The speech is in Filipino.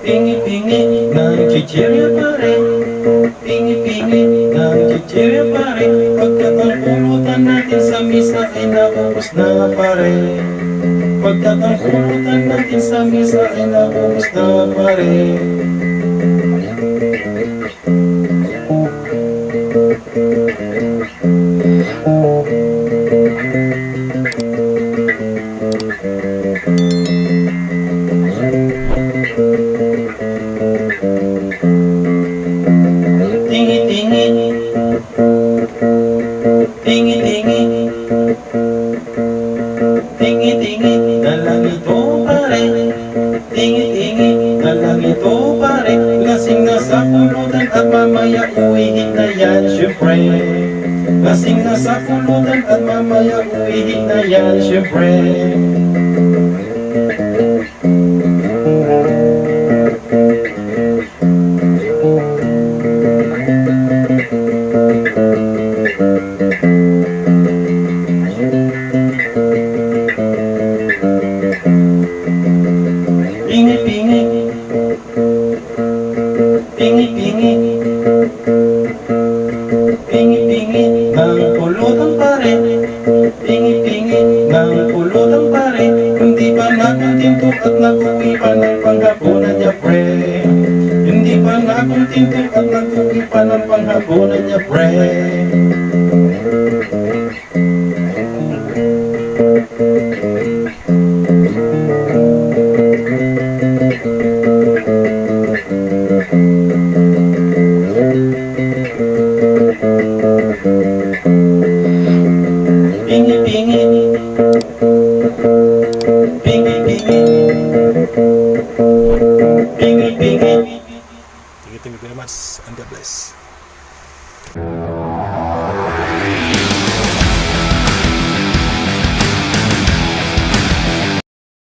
Pingi-pingi ng chichirya pa rin. Pingi-pingi ng chichirya pa rin. Pagkat ang pulutan natin sa misa ay naubos na pa rin. Pagkat ang pulutan natin sa misa ay naubos na pa rin. Tingi-tingi, tingi-tingi, tingi-tingi, dalang ito pa rin. Tingi-tingi, dalang ito pa rin. Lasing na sa pulutan at mamaya uwihin na yan syempre. Lasing na sa pulutan at mamaya uwihin na yan syempre. Pingi-pingi, pingi-pingi, pingi-pingi ng pulutan pa rin. Pingi-pingi ng pulutan pa rin. Hindi pa nakuntinto at nakuwi pa ng panghapunan niya pre. Hindi pa nakuntinto at nakuwi pa ng panghapunan niya pre. Pingi-pingi, pingi-pingi, pingi-pingi. Thank you very much and God bless.